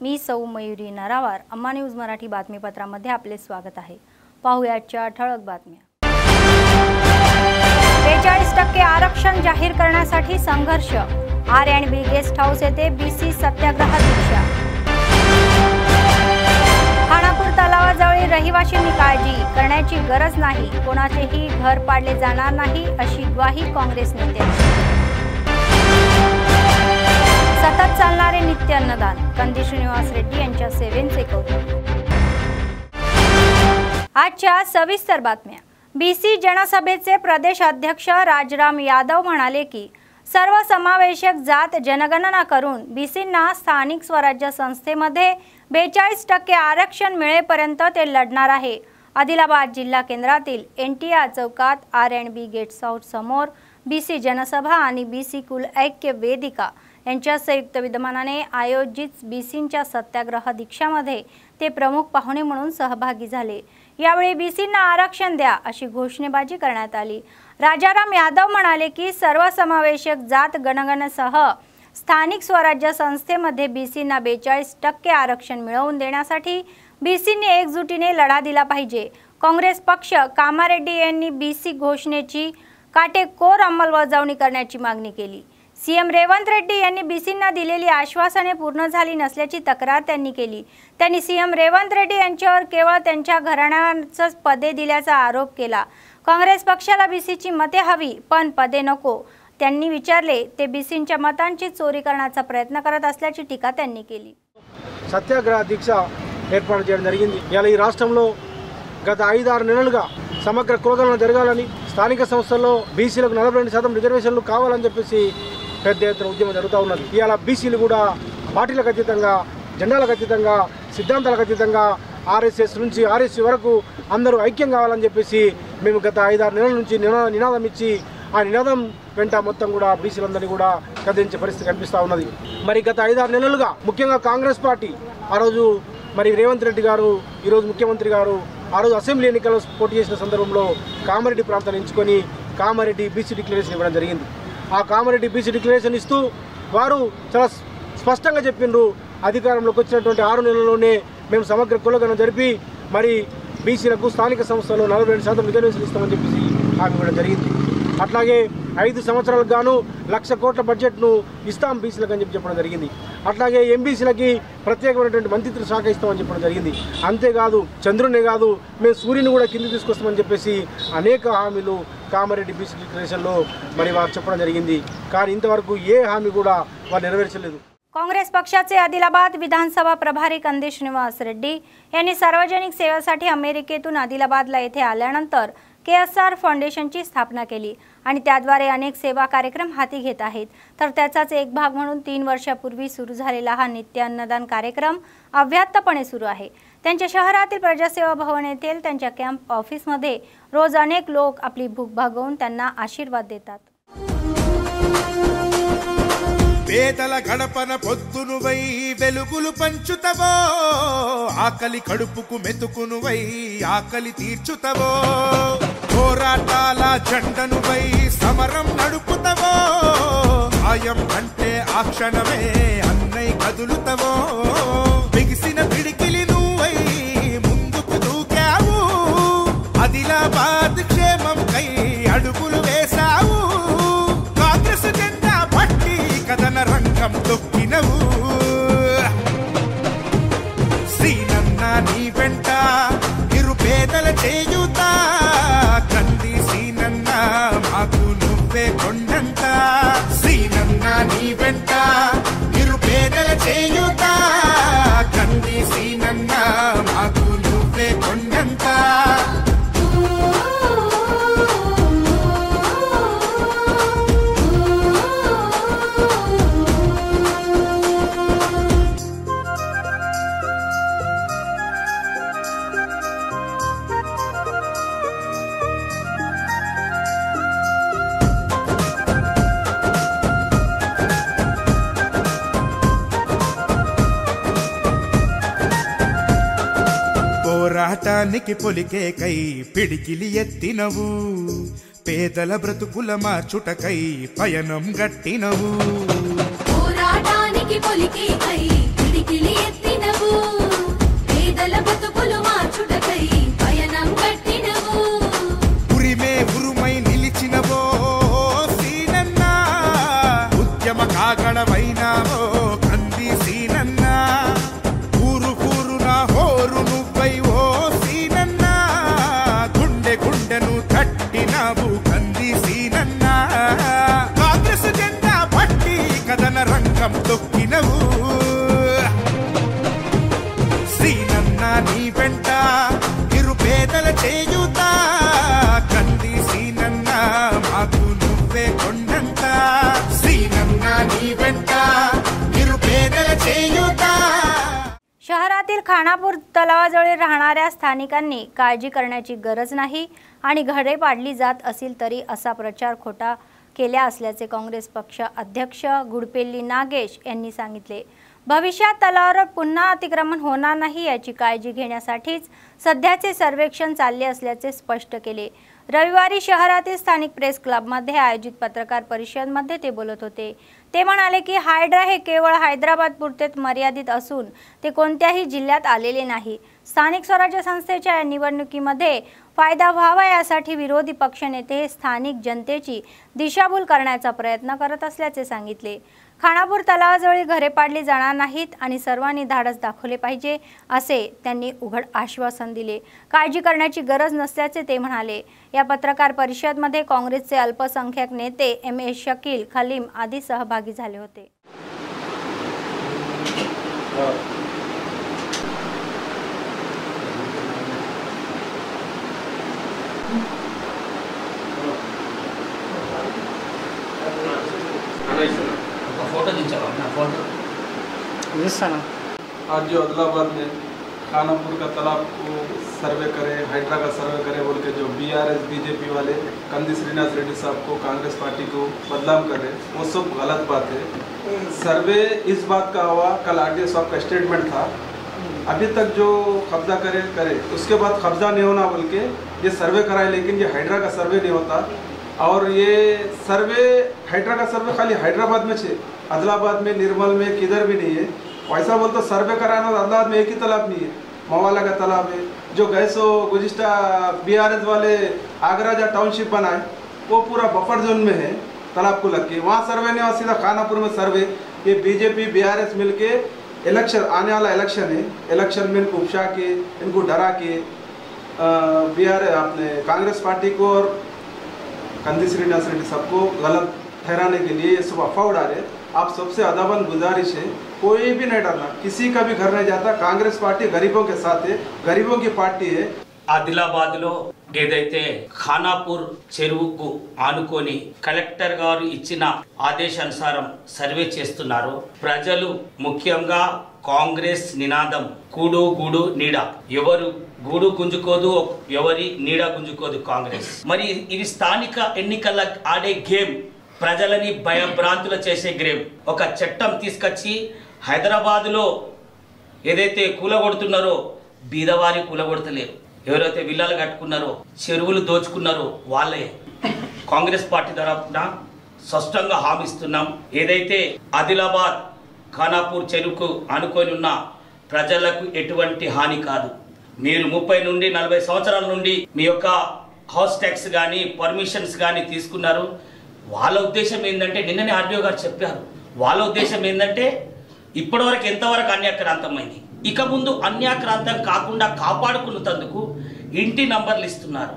मी सौ मयुरी नरावार, अम्मा न्यूज मराठी बातमीपत्रामध्ये आपले स्वागत आहे। पाहुयाच्या ठळक बातम्या। 42% आरक्षण जाहीर करण्यासाठी संघर्ष, R&B गेस्ट हाऊस येथे BC सत्याग्रह दीक्षा। खानापूर तलावाजवळील रहिवाशांनी काळजी करण्याची गरज नाही, कोणाचेही घर पाडले जाणार नाही अशी ग्वाही काँग्रेस नेत्यांची। सतत चालणारे नित्य अन्नदान, कंदी श्रीनिवास रेड्डी यांच्या सेवेचे कौतुक। आजच्या सविस्तर बातम्या। BC जनसभेचे प्रदेश अध्यक्ष राजराम यादव म्हणाले की सर्वसमावेशक जात जनगणना करून BCंना स्थानिक स्वराज्य संस्थेमध्ये 42% आरक्षण मिळेपर्यंत ते लढणार आहे। आदिलाबाद जिल्हा केंद्रातील NTR चौकात R&B गेस्ट हाऊस समोर BC जनसभा आणि BC कुल ऐक्य वेदिका यांच्या संयुक्त विद्यमानाने आयोजित BCंच्या सत्याग्रह दीक्षामध्ये ते प्रमुख पाहुणे म्हणून सहभागी झाले। यावेळी BCंना आरक्षण द्या अशी घोषणाबाजी करण्यात आली। राजाराम यादव म्हणाले की सर्वसमावेशक जात गणगणनेसह स्थानिक स्वराज्य संस्थेमध्ये BCंना 42% आरक्षण मिळवून देण्यासाठी BCंनी एकजुटीने लढा दिला पाहिजे। काँग्रेस पक्ष कामारेड्डी यांनी BC घोषणेची काटेकोर अंमलबजावणी करण्याची मागणी केली। सीएम रेवंत रेड्डी यांनी BCंना दिलेली आश्वासने पूर्ण झाली नसल्याची तक्रार त्यांनी केली। त्यांनी सीएम रेवंत रेड्डी यांच्यावर केवळ त्यांच्या घराण्याच पदे दिल्याचा आरोप केला। काँग्रेस पक्षाला BCची मते हवी पण पदे नको त्यांनी विचारले ते BCंच्या मतांची चोरी करण्याचा प्रयत्न करत असल्याची टीका त्यांनी केली। సత్యాగ్రహ దీక్ష ఏర్పాటు చేయడం జరిగింది। ఇలా ఈ రాష్ట్రంలో గత 5-6 నెలలుగా సమగ్ర కులగణన జరగాలని స్థానిక సంస్థల్లో BCలకు 42% రిజర్వేషన్లు కావాలని చెప్పేసి పెద్ద ఎత్తున ఉద్యమం జరుగుతూ ఉన్నది। ఇలా BCలు కూడా పార్టీలకు అతీతంగా జెండాలకు అతీతంగా సిద్ధాంతాలకు అతీతంగా RSS నుంచి RSC వరకు అందరూ ఐక్యం కావాలని చెప్పేసి మేము గత 5-6 నెలల నుంచి నినాదం ఇచ్చి ఆ నినాదం వెంట మొత్తం కూడా BCలందరినీ కూడా కదిలించే పరిస్థితి కనిపిస్తూ ఉన్నది। మరి గత 5-6 నెలలుగా ముఖ్యంగా కాంగ్రెస్ పార్టీ ఆ రోజు మరి రేవంత్ రెడ్డి గారు ఈరోజు ముఖ్యమంత్రి గారు ఆ రోజు అసెంబ్లీ ఎన్నికల్లో పోటీ చేసిన సందర్భంలో కామారెడ్డి ప్రాంతాన్ని ఎంచుకొని కామారెడ్డి BC డిక్లరేషన్ ఇవ్వడం జరిగింది। ఆ కామారెడ్డి BC డిక్లరేషన్ ఇస్తూ వారు చాలా స్పష్టంగా చెప్పిండ్రు అధికారంలోకి వచ్చినటువంటి 6 నెలల్లోనే మేము సమగ్ర కులగణన జరిపి మరి BCలకు స్థానిక సంస్థల్లో 42% రిజర్వేషన్లు ఇస్తామని చెప్పేసి హామీ ఇవ్వడం జరిగింది। అట్లాగే 5 సంవత్సరాలకు గాను 1,00,000 కోట్ల బడ్జెట్ను ఇస్తాం BCలకు అని చెప్పడం జరిగింది। అట్లాగే MBCలకి ప్రత్యేకమైనటువంటి మంత్రిత్వ శాఖ ఇస్తామని చెప్పడం జరిగింది। అంతేకాదు చంద్రునే కాదు మేము సూర్యుని కూడా కింద తీసుకొస్తామని చెప్పేసి అనేక హామీలు కామారెడ్డి BC డిక్లరేషన్లో మరి వారు చెప్పడం జరిగింది। కానీ ఇంతవరకు ఏ హామీ కూడా వారు నెరవేర్చలేదు। काँग्रेस पक्षाचे आदिलाबाद विधानसभा प्रभारी कंदी श्रीनिवास रेड्डी यांनी सार्वजनिक सेवेसाठी अमेरिकेतून आदिलाबादला येथे आल्यानंतर KSR फाउंडेशनची स्थापना केली आणि त्याद्वारे अनेक सेवा कार्यक्रम हाती घेत आहेत। तर त्याचाच एक भाग म्हणून 3 वर्षापूर्वी सुरू झालेला हा नित्य अन्नदान कार्यक्रम अव्याहतपणे सुरू आहे। त्यांच्या शहरातील प्रजासेवा भवन येथील त्यांच्या कॅम्प ऑफिसमध्ये रोज अनेक लोक आपली भूक भागवून त्यांना आशीर्वाद देतात। పేదల గడపన పొద్దునువై వెలుగులు పంచుతవో, ఆకలి కడుపుకు మెతుకునువై ఆకలి తీర్చుతవో, పోరాటాల జెండనువై సమరం నడుపుతవో, ఆయం అంటే ఆ క్షణమే అన్నై కదులుతవో, బిగిసిన పిడికిలి నువ్వై ముందుకు దూకావు, ఆదిలాబాద్ క్షేమం కై అడుగులు వేశావు, కాంగ్రెస్ జెండా పట్టి కదన రంగం తొక్కినవు, శ్రీనన్న నీ వెంట నిరుపేదల చేయుత, కంది శ్రీనన్న మాకు నువ్వే కొండంత, శ్రీనన్న నీ వెంట నిరుపేదల చేయుత, కంది శ్రీనన్న మాకు నువ్వే కొండంత। పోరాటానికి పొలికేకై పిడికిలి ఎత్తినవు, పేదల బ్రతుకుల మార్చుటకై పయనం గట్టినవు, పోరాటానికి పొలికేకై పిడికిలి ఎత్తినవు, खानापूर तलावाजवळ राहणाऱ्या स्थानिकांनी काळजी करण्याची गरज नाही आणि घरे पाडली जात असतील तरी असा प्रचार खोटा केला असल्याचे काँग्रेस पक्ष अध्यक्ष गुडपेल्ली नागेश यांनी सांगितले। भविष्यात तलावावर पुन्हा अतिक्रमण होणार नाही याची काळजी घेण्यासाठीच सध्याचे सर्वेक्षण चालले असल्याचे स्पष्ट केले। रविवारी शहरातील स्थानिक प्रेस क्लबमध्ये आयोजित पत्रकार परिषदेमध्ये ते बोलत होते। ते म्हणाले की हायड्रा हे केवळ हैदराबाद पुरतेच मर्यादित असून ते कोणत्याही जिल्ह्यात आलेले नाही। स्थानिक स्वराज्य संस्थेच्या निवडणुकीमध्ये फायदा व्हावा यासाठी विरोधी पक्षनेते स्थानिक जनतेची दिशाभूल करण्याचा प्रयत्न करत असल्याचे सांगितले। खानापूर तलावाजवळ घरे पाडली जाणार नाहीत आणि सर्वांनी धाडस दाखवले पाहिजे असे त्यांनी उघड आश्वासन दिले। काळजी करण्याची गरज नसल्याचे ते म्हणाले। या पत्रकार परिषदेमध्ये काँग्रेसचे अल्पसंख्याक नेते एम.ए. शकील खलीम आदी सहभागी झाले होते। आज जो आदिलाबाद में खानापुर का तालाब को सर्वे करे, हाइड्रा का सर्वे करे बोल के जो बीआरएस बीजेपी वाले कंदी श्रीनाथ रेड्डी साहब को कांग्रेस पार्टी को बदनाम कर रहे, वो सब गलत बात है। सर्वे इस बात का हुआ, कल आरडीओ साहब का स्टेटमेंट था, अभी तक जो कब्जा करे उसके बाद कब्जा नहीं होना बोल के ये सर्वे कराए, लेकिन ये हाइड्रा का सर्वे नहीं होता। और ये सर्वे हाइड्रा का सर्वे खाली हैदराबाद में छे, आदिलाबाद में, निर्मल में किधर भी नहीं है। वैसा बोलते सर्वे कराना आदिलाबाद में एक ही तालाब नहीं है, मवाला का तालाब है। जो गए सो गुजिस्ता बीआरएस वाले आगरा जा टाउनशिप बनाए वो पूरा बफर जोन में है तालाब को लग के, वहाँ सर्वे नहीं हुआ, सीधा खानापुर में सर्वे। ये बीजेपी बीआरएस मिलके इलेक्शन, आने वाला इलेक्शन है, इलेक्शन में इनको उपसा के, इनको डरा के अपने कांग्रेस पार्टी को और कंदी श्रीनाथ रेड्डी सबको गलत ठहराने के लिए ये सब अफवाह उड़ा रहे। आप सबसे अदाबन गुजारिश है, कोई भी नहीं डरना, किसी का भी घर नहीं जाता। कांग्रेस पार्टी गरीबों के साथ है, गरीबों की पार्टी है। ఆదిలాబాద్ లో ఏదైతే ఖానాపూర్ చెరువుకు ఆనుకొని కలెక్టర్ గారు ఇచ్చిన ఆదేశానుసారం సర్వే చేస్తున్నారు। ప్రజలు ముఖ్యంగా కాంగ్రెస్ నినాదం కూడు గూడు నీడ, ఎవరు గూడు గుంజుకోదు, ఎవరి నీడ గుంజుకోదు కాంగ్రెస్। మరి ఇది స్థానిక ఎన్నికల ఆడే గేమ్, ప్రజలని భయభ్రాంతులు చేసే గేమ్। ఒక చట్టం తీసుకొచ్చి హైదరాబాద్ లో ఏదైతే కూలగొడుతున్నారో బీదవారి కూలగొడతలేరు, ఎవరైతే విల్లాలు కట్టుకున్నారో చెరువులు దోచుకున్నారో వాళ్ళే। కాంగ్రెస్ పార్టీ తరఫున స్పష్టంగా హామీ ఇస్తున్నాం, ఏదైతే ఆదిలాబాద్ ఖానాపూర్ చెరువుకు ఆనుకొని ఉన్న ప్రజలకు ఎటువంటి హాని కాదు। మీరు 30 నుండి 40 సంవత్సరాల నుండి మీ యొక్క హౌస్ ట్యాక్స్ కానీ పర్మిషన్స్ కానీ తీసుకున్నారు। వాళ్ళ ఉద్దేశం ఏంటంటే, నిన్ననే ఆర్డీఓ గారు చెప్పారు, వాళ్ళ ఉద్దేశం ఏంటంటే ఇప్పటివరకు ఎంతవరకు అన్యాక్రాంతమైంది, ఇక ముందు అన్యాక్రాంతం కాకుండా కాపాడుకున్నందుకు ఇంటి నంబర్లు ఇస్తున్నారు।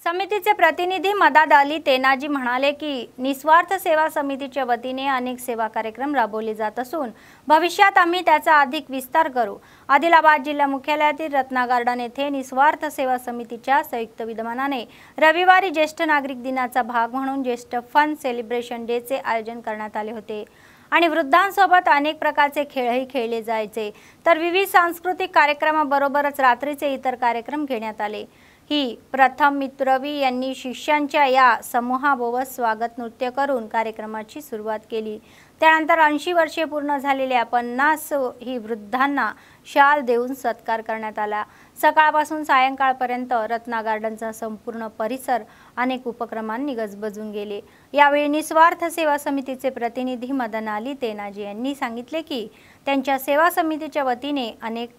समितीचे प्रतिनिधी मदाद अली तेनाजी म्हणाले की निस्वार्थ सेवा समितीच्या वतीने अनेक सेवा कार्यक्रम राबवले जात असून भविष्यात आम्ही त्याचा अधिक विस्तार करू। आदिलाबाद जिल्हा मुख्यालयातील रत्ना गार्डन येथे निस्वार्थ सेवा समितीच्या संयुक्त विद्यमानाने रविवारी ज्येष्ठ नागरिक दिनाचा भाग म्हणून ज्येष्ठ फन सेलिब्रेशन डे चे आयोजन करण्यात आले होते आणि वृद्धांसोबत अनेक प्रकारचे खेळही खेळले जायचे, तर विविध सांस्कृतिक कार्यक्रमाबरोबरच रात्रीचे इतर कार्यक्रम घेण्यात आले। ही प्रथम मित्रवी यांनी शिष्यांच्या या समूहाबरोबर स्वागत नृत्य करून कार्यक्रमाची सुरुवात केली। त्यानंतर 80 वर्षे पूर्ण झालेल्या 50 ही वृद्धांना शाल देऊन सत्कार करण्यात आला। सकाळपासून सायंकाळपर्यंत रत्ना गार्डनचा संपूर्ण परिसर अनेक उपक्रमांनी गजबजून गेले। यावेळी निस्वार्थ सेवा समितीचे प्रतिनिधी मदन अली तेनाजी यांनी सांगितले की त्यांच्या सेवा समितीच्या वतीने अनेक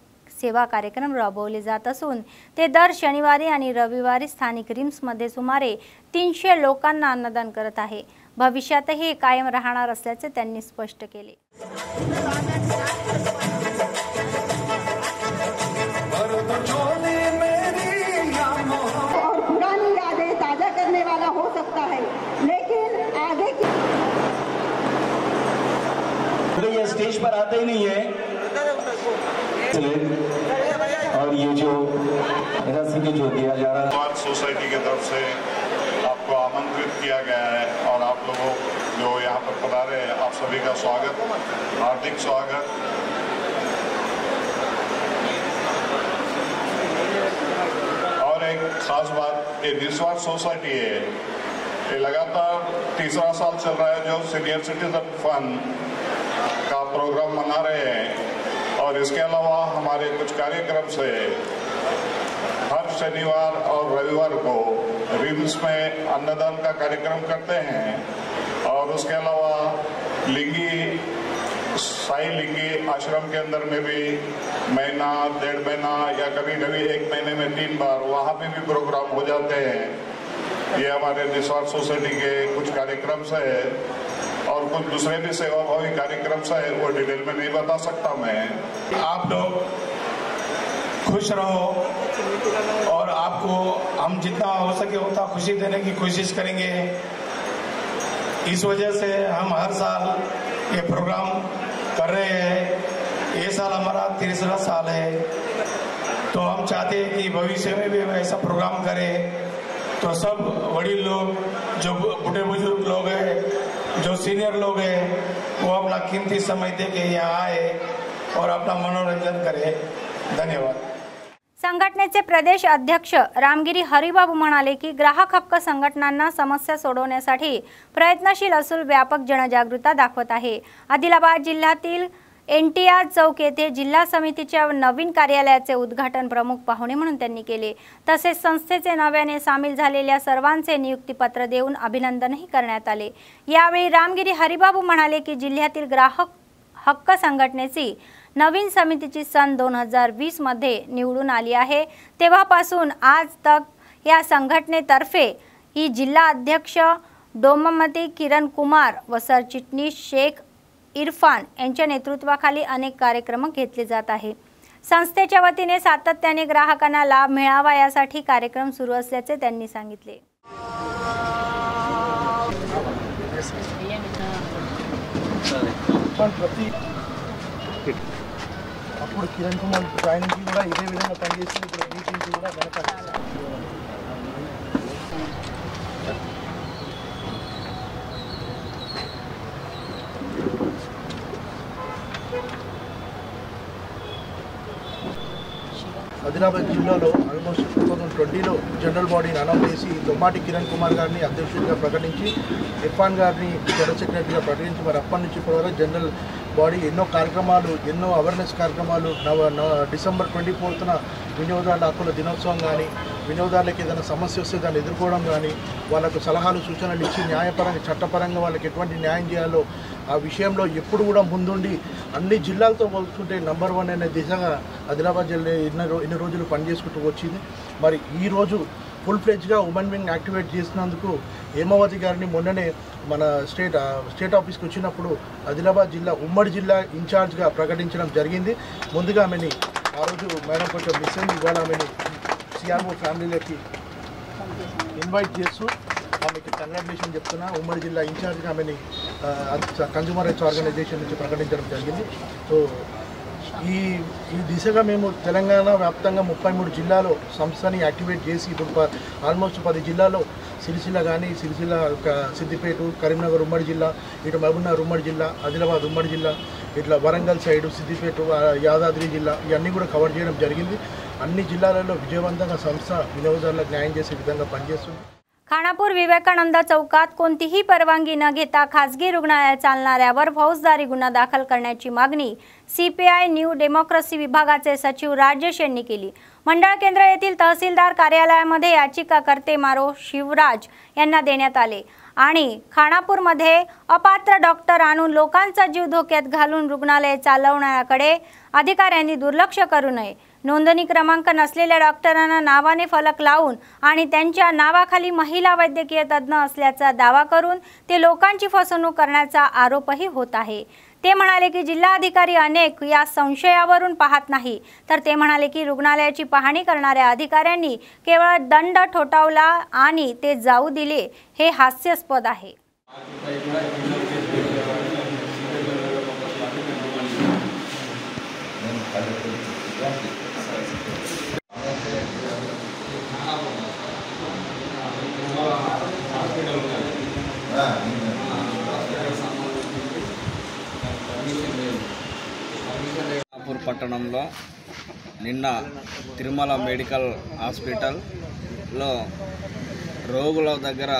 सेवा कार्यक्रम राबवले जात असून ते दर शनिवारी आणि रविवारी स्थानिक रिम्समध्ये सुमारे 300 लोकांना अन्नदान करत आहे। भविष्यातही कायम राहणार असल्याचे त्यांनी स्पष्ट केले। पुरानी यादें ताजा करने वाला हो सकता है, लेकिन आगे की ये स्टेज पर आते ही नहीं है। और ये जो रस्म जो दिया जा रहा है सोसाइटी की तरफ से आपको आमंत्रित किया गया है और आप लोगों जो यहाँ पर पधारे हैं, आप सभी का स्वागत, हार्दिक स्वागत। खास बात ये निस्वार्थ सोसाइटी है, ये लगातार तीसरा साल चल रहा है जो सीनियर सिटीजन फंड का प्रोग्राम मना रहे हैं। और इसके अलावा हमारे कुछ कार्यक्रम से हर शनिवार और रविवार को रिम्स में अन्नदान का कार्यक्रम करते हैं। और उसके अलावा लिंगी साई लिंगी आश्रम के अंदर में भी महीना 1.5 महीना या कभी कभी 1 महीने में 3 बार वहाँ पे भी प्रोग्राम हो जाते हैं। ये हमारे निस्वार्थ सोसाइटी के कुछ कार्यक्रम से है और कुछ दूसरे भी सेवाभावी कार्यक्रम से है, वो डिटेल में नहीं बता सकता मैं। आप लोग खुश रहो और आपको हम जितना हो सके उतना खुशी देने की कोशिश करेंगे। इस वजह से हम हर साल ये प्रोग्राम कर रहे हैं। ये साल हमारा 30वां साल है, तो हम चाहते हैं कि भविष्य में भी ऐसा प्रोग्राम करें। तो सब बड़े लोग, जो बूढ़े बुजुर्ग लोग हैं, जो सीनियर लोग हैं, वो अपना कीमती समय दे के यहाँ आए और अपना मनोरंजन करें। धन्यवाद। संघटनेचे प्रदेश अध्यक्ष रामगिरी हरिबाबू म्हणाले की ग्राहक हक्क संघटनांना समस्या सोडवण्यासाठी प्रयत्नशील असून व्यापक जनजागृती दाखवत आहे। आदिलाबाद जिल्ह्यातील एनटीआर चौक येथे जिल्हा समितीच्या नवीन कार्यालयाचे उद्घाटन प्रमुख पाहुणे म्हणून त्यांनी केले। तसेच संस्थेचे नव्याने सामील झालेल्या सर्वांचे नियुक्तीपत्र देऊन अभिनंदनही करण्यात आले। यावेळी रामगिरी हरिबाबू म्हणाले की जिल्ह्यातील ग्राहक हक्क संघटनेची नवीन समितीची सन 2020 मध्ये निवडून आली आहे। तेव्हापासून आज तक या संघटनेतर्फे ही जिल्हा अध्यक्ष डोममती किरण कुमार व सरचिटणीस शेख इरफान यांच्या नेतृत्वाखाली अनेक कार्यक्रम घेतले जात आहे। संस्थेच्या वतीने सातत्याने ग्राहकांना लाभ मिळावा यासाठी कार्यक्रम सुरू असल्याचे त्यांनी सांगितले। అప్పుడు కిరణ్ కుమార్ జాయినింగ్కి కూడా ఇదే విధంగా పనిచేసి ఇప్పుడు మీటింగ్కి కూడా కనపడుతుంది। ఆదిలాబాద్ జిల్లాలో ఆల్మోస్ట్ 2020లో జనరల్ బాడీని అనౌన్స్ చేసి దొమ్మాటి కిరణ్ కుమార్ గారిని అధ్యక్షుడిగా ప్రకటించి ఇర్ఫాన్ గారిని జనరల్ సెక్రటరీగా ప్రకటించి మరి అప్పటి నుంచి ఇప్పటివరకు జనరల్ బాడీ ఎన్నో కార్యక్రమాలు, ఎన్నో అవేర్నెస్ కార్యక్రమాలు డిసెంబర్ 24న వినియోగదారుల హక్కుల దినోత్సవం కానీ, వినియోగదారులకు ఏదైనా సమస్య వస్తే దాన్ని ఎదుర్కోవడం కానీ, వాళ్ళకు సలహాలు సూచనలు ఇచ్చి న్యాయపరంగా చట్టపరంగా వాళ్ళకి ఎటువంటి న్యాయం చేయాలో ఆ విషయంలో ఎప్పుడు కూడా ముందుండి అన్ని జిల్లాలతో పోల్చుకుంటే నంబర్ 1 అనే దిశగా ఆదిలాబాద్ జిల్లా ఇన్ని రోజులు పనిచేసుకుంటూ వచ్చింది। మరి ఈరోజు ఫుల్ ఫ్లెడ్జ్గా ఉమెన్ వింగ్ యాక్టివేట్ చేసినందుకు హేమావతి గారిని మొన్ననే మన స్టేట్ ఆఫీస్కి వచ్చినప్పుడు ఆదిలాబాద్ జిల్లా ఉమ్మడి జిల్లా ఇన్ఛార్జ్గా ప్రకటించడం జరిగింది। ముందుగా ఆమెని ఆ రోజు మేడం కొంచెం మిస్ అయింది, ఇవాళ ఆమెని సిఆర్ఓ ఫ్యామిలీలోకి ఇన్వైట్ చేస్తూ ఆమెకి కంగ్రాచులేషన్ చెప్తున్నా। ఉమ్మడి జిల్లా ఇన్ఛార్జ్గా ఆమెని కన్జ్యూమర్ రైట్స్ ఆర్గనైజేషన్ నుంచి ప్రకటించడం జరిగింది। సో ఈ దిశగా మేము తెలంగాణ వ్యాప్తంగా 33 జిల్లాలో సంస్థని యాక్టివేట్ చేసి ఇప్పుడు ఆల్మోస్ట్ 10 జిల్లాలో సిరిసిల్ల కానీ, సిరిసిల్ల సిద్దిపేట, కరీంనగర్ ఉమ్మడి జిల్లా, ఇటు మహబూబ్నగర్ ఉమ్మడి జిల్లా, ఆదిలాబాద్ ఉమ్మడి జిల్లా, ఇట్లా వరంగల్ సైడు సిద్దిపేట, యాదాద్రి జిల్లా ఇవన్నీ కూడా కవర్ చేయడం జరిగింది। అన్ని జిల్లాలలో విజయవంతంగా సంస్థ వినియోగదారులకు న్యాయం చేసే విధంగా పనిచేస్తుంది। खानापूर विवेकानंद चौकात कोणतीही परवानगी न घेता खासगी रुग्णालय चालणाऱ्यावर फौजदारी गुन्हा दाखल करण्याची मागणी सीपीआय न्यू डेमोक्रेसी विभागाचे सचिव राजेश यांनी केली। मंडळ केंद्र येथील तहसीलदार कार्यालयामध्ये याचिकाकर्ते मारो शिवराज यांना देण्यात आले आणि खानापूरमध्ये अपात्र डॉक्टर आणून लोकांचा जीव धोक्यात घालून रुग्णालय चालवण्याकडे अधिकाऱ्यांनी दुर्लक्ष करू नये। नोंदणी क्रमांक नसलेल्या डॉक्टरांना नावाने फलक लावून आणि त्यांच्या नावाखाली महिला वैद्यकीय तज्ञ असल्याचा दावा करून ते लोकांची फसवणूक करण्याचा आरोपही होत आहे। ते म्हणाले की जिल्हाधिकारी अनेक या संशयावरून पाहत नाही, तर ते म्हणाले की रुग्णालयाची पाहणी करणाऱ्या अधिकाऱ्यांनी केवळ दंड ठोठावला आणि ते जाऊ दिले हे हास्यास्पद आहे। పట్టణంలో నిన్న తిరుమల మెడికల్ హాస్పిటల్ లో రోగుల దగ్గర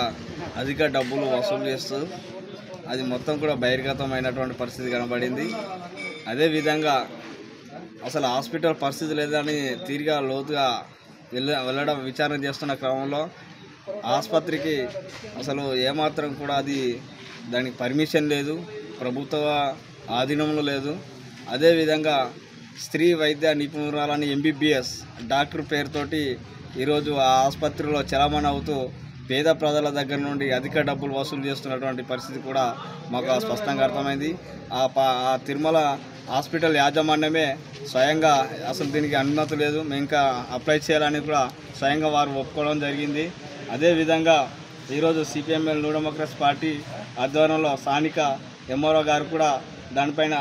అధిక డబ్బులు వసూలు చేస్తూ అది మొత్తం కూడా బహిర్గతమైనటువంటి పరిస్థితి కనబడింది. అదేవిధంగా అసలు హాస్పిటల్ పరిస్థితి లేదని తీరిగా లోతుగా వెళ్ళడం విచారణ చేస్తున్న క్రమంలో ఆసుపత్రికి అసలు ఏమాత్రం కూడా దానికి పర్మిషన్ లేదు, ప్రభుత్వ ఆధీనంలో లేదు. అదేవిధంగా స్త్రీ వైద్య నిపుణురాలని MBBS డాక్టర్ పేరుతోటి ఈరోజు ఆ ఆసుపత్రిలో చలామణి అవుతూ పేద ప్రజల దగ్గర నుండి అధిక డబ్బులు వసూలు చేస్తున్నటువంటి పరిస్థితి కూడా మాకు స్పష్టంగా అర్థమైంది. ఆ తిరుమల హాస్పిటల్ యాజమాన్యమే స్వయంగా అసలు దీనికి అనుమతి లేదు, మేము ఇంకా అప్లై చేయాలని కూడా స్వయంగా వారు ఒప్పుకోవడం జరిగింది. అదేవిధంగా ఈరోజు CPML న్యూ డెమోక్రసీ పార్టీ ఆధ్వర్యంలో స్థానిక MRO గారు కూడా దానిపైన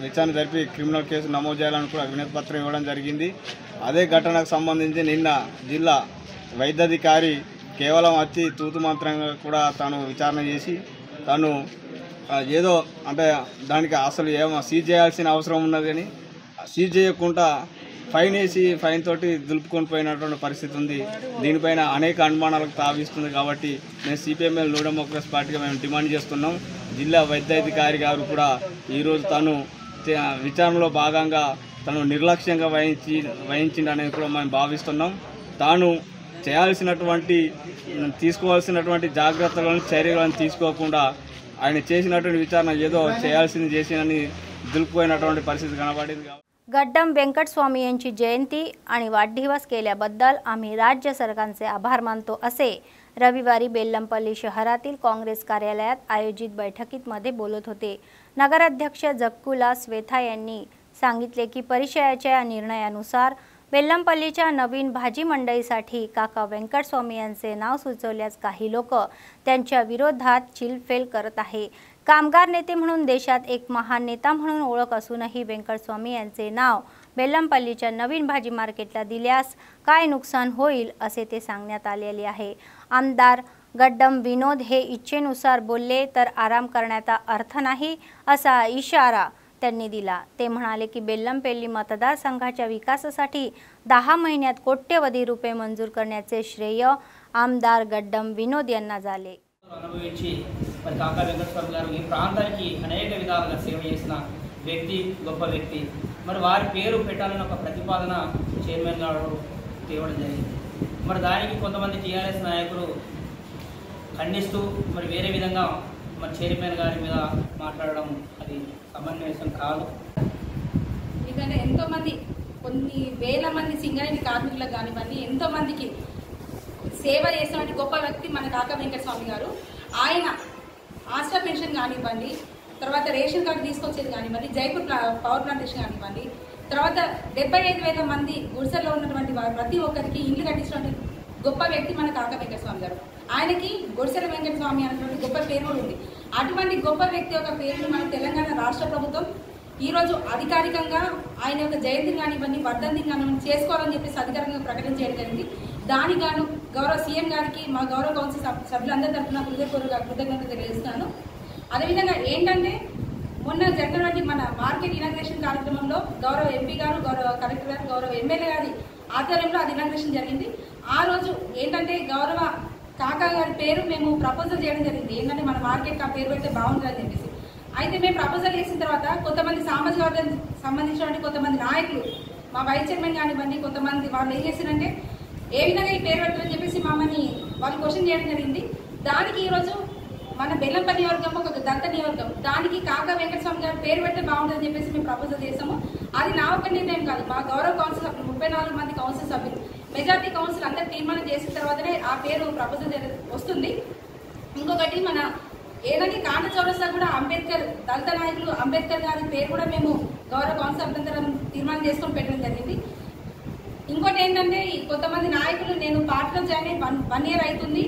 విచారణ జరిపి క్రిమినల్ కేసు నమోదు చేయాలని కూడా వినతి పత్రం ఇవ్వడం జరిగింది. అదే ఘటనకు సంబంధించి నిన్న జిల్లా వైద్యాధికారి కేవలం వచ్చి తూతు మంత్రంగా కూడా తాను విచారణ చేసి తాను ఏదో అంటే దానికి అసలు ఏమో సీజ్ చేయాల్సిన అవసరం ఉన్నది కానీ సీజ్ చేయకుండా ఫైన్ వేసి ఫైన్ తోటి దులుపుకొని పోయినటువంటి పరిస్థితి ఉంది. దీనిపైన అనేక అనుమానాలకు తావిస్తుంది. కాబట్టి మేము CPML న్యూ డెమోక్రసీ పార్టీగా మేము డిమాండ్ చేస్తున్నాం. జిల్లా వైద్యాధికారి గారు కూడా ఈరోజు తను విచారణలో భాగంగా తను నిర్లక్ష్యంగా వహించిందనేది కూడా మేము భావిస్తున్నాం. తాను తీసుకోవాల్సినటువంటి జాగ్రత్తలను చర్యలను తీసుకోకుండా ఆయన చేసినటువంటి విచారణ ఏదో చేయాల్సింది చేసినని దులుపుపోయినటువంటి परिस्थिती कनबడింది. गड्डम वेंकटस्वामी यांची जयंती आणि वाढदिवस केल्याबद्दल आम्ही राज्य सरकारचे आभार मानतो असे रविवारी बेल्लंपल्ली शहरातील काँग्रेस कार्यालयात आयोजित बैठकीत मध्ये बोलत होते. नगराध्यक्ष जक्कुला स्वेथा यांनी सांगितले की परिषदेच्या निर्णयानुसार बेल्लंपल्लीच्या नवीन भाजी मंडईसाठी काका वेंकटस्वामी यांचे नाव सुचवल्यास काही लोक त्यांच्या विरोधात चिलफेल करत आहे. कामगार नेते म्हणून देशात एक महान नेता म्हणून ओळख असूनही वेंकटस्वामी यांचे नाव बेल्लंपल्लीच्या नवीन भाजी मार्केटला दिल्यास काय नुकसान होईल असे ते सांगण्यात आलेले आहे. आमदार गड्डम विनोद हे इच्छेनुसार बोलले तर आराम करण्याचा अर्थ नाही असा इशारा त्यांनी दिला. ते म्हणाले की बेल्लंपल्ली मतदारसंघाच्या विकासासाठी 10 महिन्यात कोट्यवधी रुपये मंजूर करण्याचे श्रेय आमदार गड्डम विनोद यांना झाले. అనుభవించి మరి కాకా వెంకటస్వామి గారు ఈ ప్రాంతానికి అనేక విధాలుగా సేవ చేసిన వ్యక్తి, గొప్ప వ్యక్తి. మరి వారి పేరు పెట్టాలని ఒక ప్రతిపాదన చైర్మన్ గారు తేవడం జరిగింది. మరి దానికి కొంతమంది TRS నాయకులు ఖండిస్తూ మరి వేరే విధంగా మరి చైర్మన్ గారి మీద మాట్లాడడం అది సమన్వయం కాదు. ఎందుకంటే ఎంతోమంది కొన్ని వేల మంది సింగరేణి కార్మికులకు కానివ్వండి ఎంతోమందికి సేవ చేస్తున్నటువంటి గొప్ప వ్యక్తి మన కాకా వెంకటస్వామి గారు. ఆయన ఆస్ట్రా పెన్షన్ కానివ్వండి, తర్వాత రేషన్ కార్డు తీసుకొచ్చేది కానివ్వండి, జైపూర్ పవర్ ప్లాంటేషన్ కానివ్వండి, తర్వాత 75,000 మంది గుడిసెల్లో ఉన్నటువంటి ప్రతి ఒక్కరికి ఇల్లు కట్టించినటువంటి గొప్ప వ్యక్తి మన కాకా వెంకటస్వామి గారు. ఆయనకి గుడిసెల వెంకటస్వామి అనేటువంటి గొప్ప పేరు కూడా ఉంది. అటువంటి గొప్ప వ్యక్తి యొక్క పేరును మన తెలంగాణ రాష్ట్ర ప్రభుత్వం ఈరోజు అధికారికంగా ఆయన యొక్క జయంతిని కానివ్వండి, వర్ధంతిని కానివ్వండి చేసుకోవాలని చెప్పేసి అధికారికంగా ప్రకటన చేయడం జరిగింది. దానికి గాను గౌరవ సీఎం గారికి మా గౌరవ కౌన్సిల్ సభ్యులందరి తరఫున కృతజ్ఞతలు తెలియజేస్తున్నాను. అదేవిధంగా ఏంటంటే మొన్న జరిగినటువంటి మన మార్కెట్ ఇనాగ్రేషన్ కార్యక్రమంలో గౌరవ MP గారు, గౌరవ కలెక్టర్ గారు, గౌరవ MLA గారి ఆధ్వర్యంలో అది ఇనాగ్రేషన్ జరిగింది. ఆ రోజు ఏంటంటే గౌరవ కాకా గారి పేరు మేము ప్రపోజల్ చేయడం జరిగింది. ఏంటంటే మన మార్కెట్ ఆ పేరు పెడితే బాగుంటుందని చెప్పేసి. అయితే మేము ప్రపోజల్ చేసిన తర్వాత కొంతమంది సామాజిక వర్గానికి సంబంధించినటువంటి కొంతమంది నాయకులు, మా వైస్ చైర్మన్ కానివ్వండి, కొంతమంది వాళ్ళు ఏం చేశారంటే ఏ విధంగా ఈ పేరు పెట్టారని చెప్పేసి మమ్మల్ని వాళ్ళు క్వశ్చన్ చేయడం జరిగింది. దానికి ఈరోజు మన బెల్లంపల్లి నియోజకవర్గం ఒక దళిత నియోజకవర్గం, దానికి కాకా వెంకటస్వామి గారు పేరు పెడితే బాగుంటుందని చెప్పేసి మేము ప్రపోజల్ చేసాము. అది నా ఒక్క నిర్ణయం కాదు, మా గౌరవ కౌన్సిల్ సభ్యులు 34 మంది కౌన్సిల్ సభ్యులు మెజార్టీ కౌన్సిల్ అందరూ తీర్మానం చేసిన తర్వాతనే ఆ పేరు ప్రపోజల్ వస్తుంది. ఇంకొకటి మన ఏదంటే కాండ చౌరస్తా కూడా అంబేద్కర్ దళిత నాయకులు అంబేద్కర్ గారి పేరు కూడా మేము గౌరవ కౌన్సిల్ సభ్యులందరం తీర్మానం చేసుకొని పెట్టడం జరిగింది. ఇంకోటి ఏంటంటే కొంతమంది నాయకులు నేను పార్టీలో జాయిన్ అయ్యి 1 year అవుతుంది.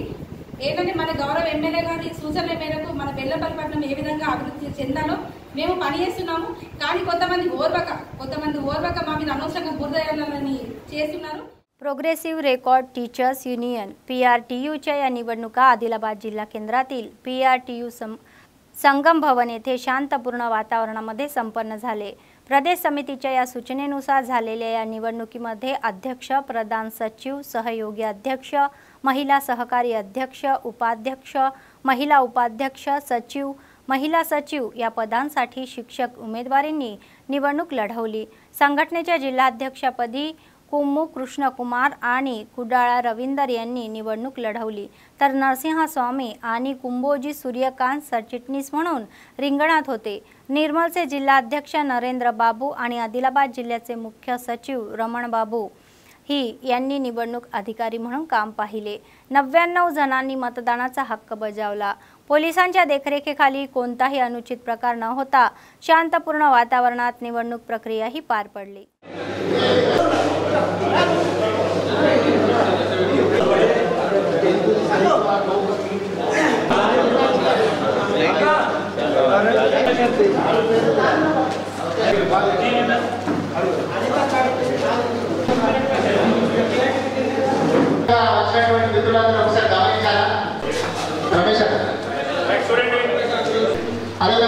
ఏంటంటే మన గౌరవ MLA గారి సూచనల మేరకు మన బెల్లంపల్లి పట్టణం ఏ విధంగా అభివృద్ధి చెందాలో మేము పనిచేస్తున్నాము. కానీ కొంతమంది ఓర్వక మా మీద అనవసరంగా బురదయాలని చేస్తున్నారు. प्रोग्रेसिव्ह रेकॉर्ड टीचर्स युनियन PRTUच्या या निवडणुका आदिलाबाद जिल्हा केंद्रातील PRTU संगम भवन येथे शांतपूर्ण वातावरणामध्ये संपन्न झाले. प्रदेश समितीच्या या सूचनेनुसार झालेल्या या निवडणुकीमध्ये अध्यक्ष, प्रधान सचिव, सहयोगी अध्यक्ष, महिला सहकारी अध्यक्ष, उपाध्यक्ष, महिला उपाध्यक्ष, सचिव, महिला सचिव या पदांसाठी शिक्षक उमेदवारांनी निवडणूक लढवली। संघटनेच्या जिल्हाध्यक्षपदी कुम्मू कृष्णकुमार आणि कुडाळा रवींदर यांनी निवडणूक लढवली, तर नरसिंह स्वामी आणि कुंभोजी सूर्यकांत सरचिटणीस म्हणून रिंगणात होते। निर्मलचे जिल्हाध्यक्ष नरेंद्र बाबू आणि आदिलाबाद जिल्ह्याचे मुख्य सचिव रमण बाबू यांनी निवडणूक अधिकारी म्हणून काम पाहिले। 99 जणांनी मतदानाचा हक्क बजावला। पोलिसांच्या देखरेखीखाली कोणताही अनुचित प्रकार न होता शांतपूर्ण वातावरणात निवडणूक प्रक्रिया ही पार पडली।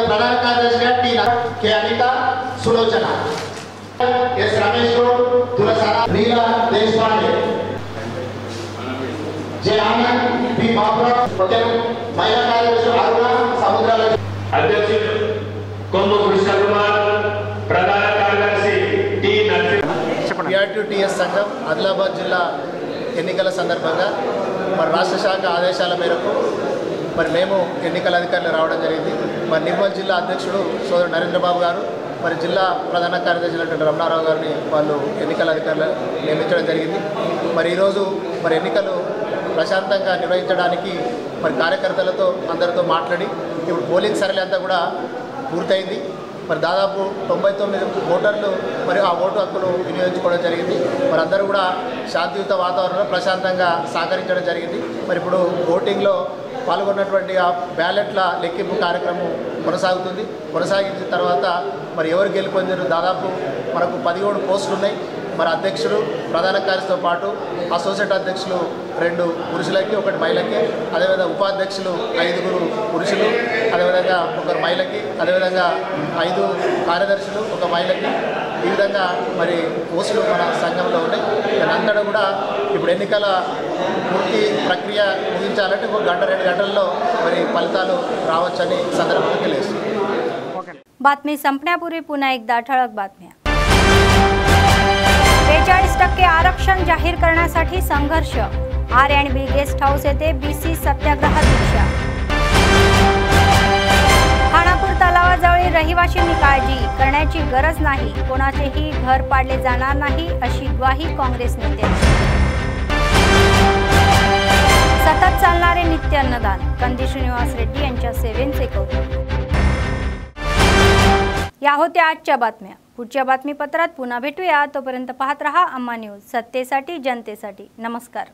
प्रधान कार्यदर्शी के अनिता सुलोचना एस रमेश तुलसारा नीला देशपांडे जे आनंद बी बाबुराव महिला कार्यदर्शी अरुणा समुद्राला अध्यक्ष कुंभू कृष्णकुमार प्रधान कार्यदर्शी टी नरसिंह PRTTS సంఘం ఆదిలాబాద్ జిల్లా ఎన్నికల సందర్భంగా మరి రాష్ట్ర శాఖ ఆదేశాల మేరకు మరి మేము ఎన్నికల అధికారులు రావడం జరిగింది। మరి నిర్మల్ జిల్లా అధ్యక్షుడు సోదరుడు నరేంద్ర బాబు గారు మరి జిల్లా ప్రధాన కార్యదర్శి రమణారావు గారిని వాళ్ళు ఎన్నికల అధికారులు నియమించడం జరిగింది। మరి ఈరోజు మరి ఎన్నికలు ప్రశాంతంగా నిర్వహించడానికి మరి కార్యకర్తలతో అందరితో మాట్లాడి ఇప్పుడు పోలింగ్ సరళి అంతా కూడా పూర్తయింది। మరి దాదాపు 99 ఓటర్లు మరి ఆ ఓటు హక్కును వినియోగించుకోవడం జరిగింది। మరి అందరూ కూడా శాంతియుత వాతావరణంలో ప్రశాంతంగా సహకరించడం జరిగింది। మరి ఇప్పుడు ఓటింగ్లో పాల్గొన్నటువంటి ఆ బ్యాలెట్ల లెక్కింపు కార్యక్రమం కొనసాగుతుంది। కొనసాగించిన తర్వాత మరి ఎవరు గెలుపొందారు దాదాపు మనకు 17 పోస్టులు ఉన్నాయి। మరి అధ్యక్షుడు ప్రధాన కార్యదర్శితో పాటు అసోసియేట్ అధ్యక్షులు 2 పురుషులకి 1 మహిళకి, అదేవిధంగా ఉపాధ్యక్షులు 5 పురుషులు, అదేవిధంగా 1 మహిళకి, అదేవిధంగా 5 కార్యదర్శులు 1 మహిళకి, ఈ విధంగా మరి పోస్టులు మన సంఘంలో ఉన్నాయి। దానంతటా కూడా ఇప్పుడు ఎన్నికల పూర్తి ప్రక్రియ ముగించాలంటే 1 గంట 2 గంటల్లో మరి ఫలితాలు రావచ్చని సందర్భంగా తెలియజేస్తుంది। बातमी संपण्यापूर्वी पुन्हा एकदा ठळक बातम्या। 42% आरक्षण जाहीर करण्यासाठी संघर्ष। R&B गेस्ट हाऊस येथे BC सत्याग्रह दीक्षा। खानापूर तलावाजवळील रहिवाशांनी काळजी करण्याची गरज नाही, कोणाचेही घर पाडले जाणार नाही अशी ग्वाही काँग्रेस नेत्यांची। सतत चालणारे नित्य अन्नदान, कंदी श्रीनिवास रेड्डी यांच्या सेवेचे कौतुक। या होत्या आजच्या बातम्या। पुढच्या बातमीपत्रात पुन्हा भेटूया, तोपर्यंत पाहत रहा अम्मा न्यूज, सत्तेसाठी जनतेसाठी। नमस्कार।